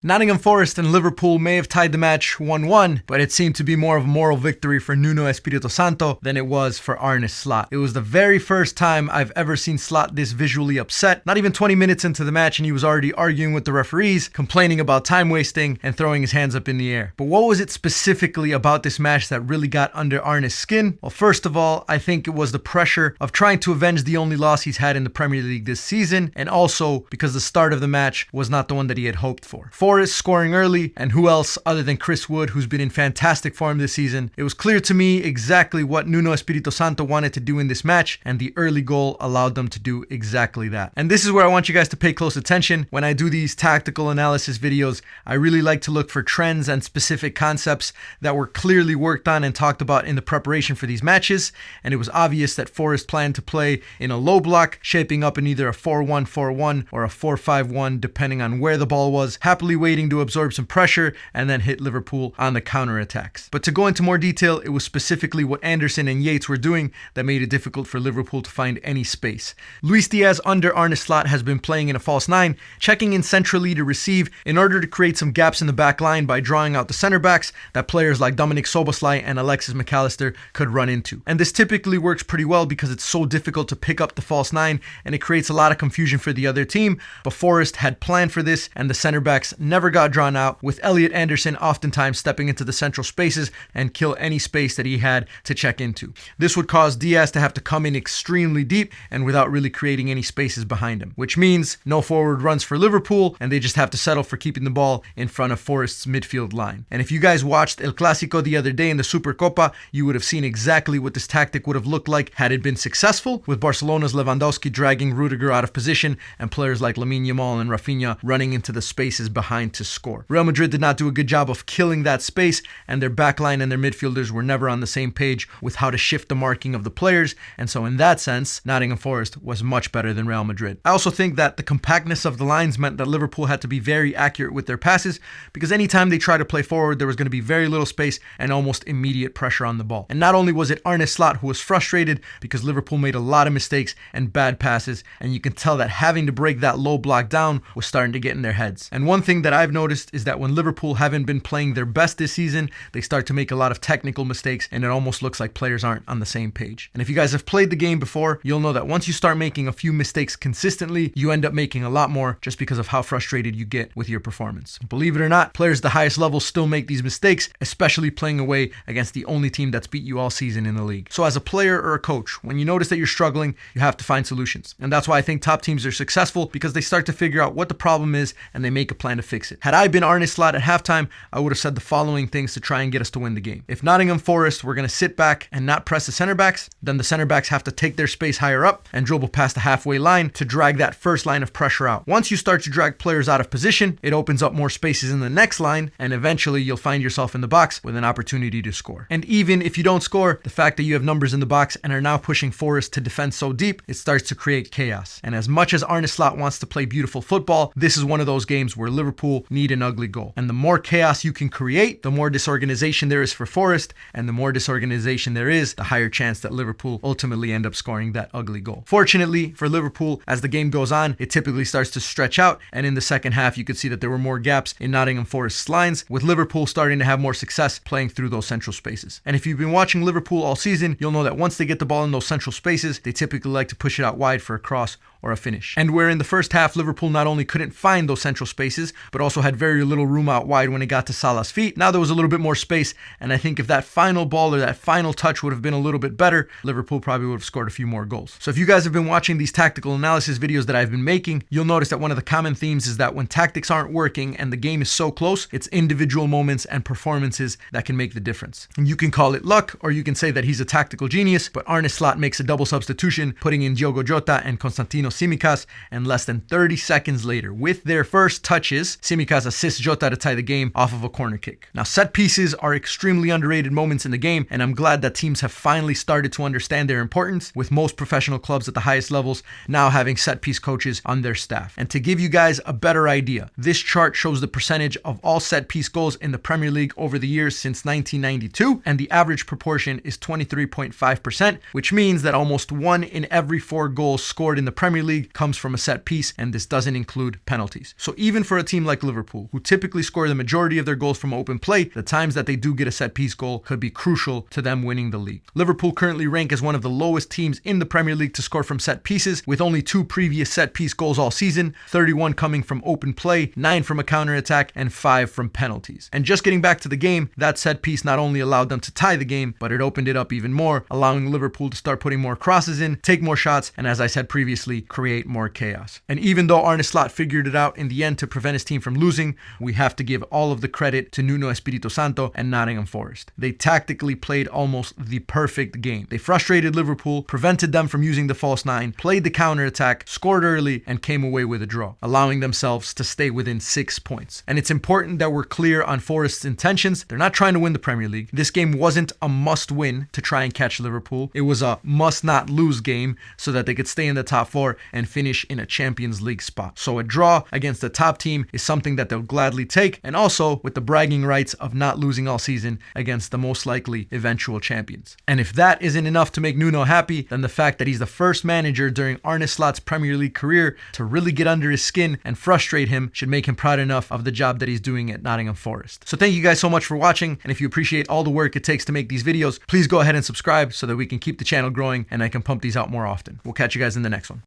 Nottingham Forest and Liverpool may have tied the match 1-1, but it seemed to be more of a moral victory for Nuno Espirito Santo than it was for Arne Slot. It was the very first time I've ever seen Slot this visually upset. Not even 20 minutes into the match and he was already arguing with the referees, complaining about time wasting and throwing his hands up in the air. But what was it specifically about this match that really got under Arne's skin? Well, first of all, I think it was the pressure of trying to avenge the only loss he's had in the Premier League this season, and also because the start of the match was not the one that he had hoped for. Forest scoring early, and who else other than Chris Wood, who's been in fantastic form this season. It was clear to me exactly what Nuno Espirito Santo wanted to do in this match, and the early goal allowed them to do exactly that. And this is where I want you guys to pay close attention. When I do these tactical analysis videos, I really like to look for trends and specific concepts that were clearly worked on and talked about in the preparation for these matches, and it was obvious that Forest planned to play in a low block, shaping up in either a 4-1-4-1 or a 4-5-1 depending on where the ball was, happily waiting to absorb some pressure and then hit Liverpool on the counterattacks. But to go into more detail, it was specifically what Anderson and Yates were doing that made it difficult for Liverpool to find any space. Luis Diaz under Arne Slot has been playing in a false nine, checking in centrally to receive in order to create some gaps in the back line by drawing out the center backs that players like Dominic Szoboszlai and Alexis McAllister could run into. And this typically works pretty well because it's so difficult to pick up the false nine and it creates a lot of confusion for the other team. But Forest had planned for this and the center backs never got drawn out, with Elliot Anderson oftentimes stepping into the central spaces and kill any space that he had to check into. This would cause Diaz to have to come in extremely deep and without really creating any spaces behind him, which means no forward runs for Liverpool and they just have to settle for keeping the ball in front of Forest's midfield line. And if you guys watched El Clásico the other day in the Supercopa, you would have seen exactly what this tactic would have looked like had it been successful, with Barcelona's Lewandowski dragging Rudiger out of position and players like Lamine Yamal and Rafinha running into the spaces behind to score. Real Madrid did not do a good job of killing that space, and their backline and their midfielders were never on the same page with how to shift the marking of the players, and so in that sense, Nottingham Forest was much better than Real Madrid. I also think that the compactness of the lines meant that Liverpool had to be very accurate with their passes, because anytime they tried to play forward, there was going to be very little space and almost immediate pressure on the ball. And not only was it Arne Slot who was frustrated because Liverpool made a lot of mistakes and bad passes, and you can tell that having to break that low block down was starting to get in their heads. And one thing that I've noticed is that when Liverpool haven't been playing their best this season, they start to make a lot of technical mistakes and it almost looks like players aren't on the same page. And if you guys have played the game before, you'll know that once you start making a few mistakes consistently, you end up making a lot more just because of how frustrated you get with your performance. Believe it or not, players at the highest level still make these mistakes, especially playing away against the only team that's beat you all season in the league. So as a player or a coach, when you notice that you're struggling, you have to find solutions. And that's why I think top teams are successful, because they start to figure out what the problem is and they make a plan to fix it. Had I been Arne Slot at halftime, I would have said the following things to try and get us to win the game. If Nottingham Forest were going to sit back and not press the center backs, then the center backs have to take their space higher up and dribble past the halfway line to drag that first line of pressure out. Once you start to drag players out of position, it opens up more spaces in the next line, and eventually you'll find yourself in the box with an opportunity to score. And even if you don't score, the fact that you have numbers in the box and are now pushing Forest to defend so deep, it starts to create chaos. And as much as Arne Slot wants to play beautiful football, this is one of those games where Liverpool need an ugly goal. And the more chaos you can create, the more disorganization there is for Forest, and the more disorganization there is, the higher chance that Liverpool ultimately end up scoring that ugly goal. Fortunately for Liverpool, as the game goes on, it typically starts to stretch out, and in the second half you could see that there were more gaps in Nottingham Forest's lines, with Liverpool starting to have more success playing through those central spaces. And if you've been watching Liverpool all season, you'll know that once they get the ball in those central spaces, they typically like to push it out wide for a cross or a finish. And where in the first half Liverpool not only couldn't find those central spaces, but also had very little room out wide when it got to Salah's feet, now there was a little bit more space, and I think if that final ball or that final touch would have been a little bit better, Liverpool probably would have scored a few more goals. So if you guys have been watching these tactical analysis videos that I've been making, you'll notice that one of the common themes is that when tactics aren't working and the game is so close, it's individual moments and performances that can make the difference. And you can call it luck, or you can say that he's a tactical genius, but Arne Slot makes a double substitution, putting in Diogo Jota and Constantino Tsimikas, and less than 30 seconds later, with their first touches, Tsimikas assists Jota to tie the game off of a corner kick. Now, set pieces are extremely underrated moments in the game, and I'm glad that teams have finally started to understand their importance, with most professional clubs at the highest levels now having set piece coaches on their staff. And to give you guys a better idea, this chart shows the percentage of all set piece goals in the Premier League over the years since 1992, and the average proportion is 23.5%, which means that almost 1 in every 4 goals scored in the Premier Premier League comes from a set piece, and this doesn't include penalties. So even for a team like Liverpool, who typically score the majority of their goals from open play, the times that they do get a set piece goal could be crucial to them winning the league. Liverpool currently rank as one of the lowest teams in the Premier League to score from set pieces, with only 2 previous set piece goals all season, 31 coming from open play, 9 from a counter-attack, and 5 from penalties. And just getting back to the game, that set piece not only allowed them to tie the game, but it opened it up even more, allowing Liverpool to start putting more crosses in, take more shots, and as I said previously, create more chaos. And even though Arne Slot figured it out in the end to prevent his team from losing, we have to give all of the credit to Nuno Espirito Santo and Nottingham Forest. They tactically played almost the perfect game. They frustrated Liverpool, prevented them from using the false 9, played the counter-attack, scored early, and came away with a draw, allowing themselves to stay within 6 points. And it's important that we're clear on Forest's intentions. They're not trying to win the Premier League. This game wasn't a must-win to try and catch Liverpool. It was a must-not-lose game so that they could stay in the top 4 and finish in a Champions League spot. So a draw against the top team is something that they'll gladly take, and also with the bragging rights of not losing all season against the most likely eventual champions. And if that isn't enough to make Nuno happy, then the fact that he's the first manager during Arne Slot's Premier League career to really get under his skin and frustrate him should make him proud enough of the job that he's doing at Nottingham Forest. So thank you guys so much for watching, and if you appreciate all the work it takes to make these videos, please go ahead and subscribe so that we can keep the channel growing and I can pump these out more often. We'll catch you guys in the next one.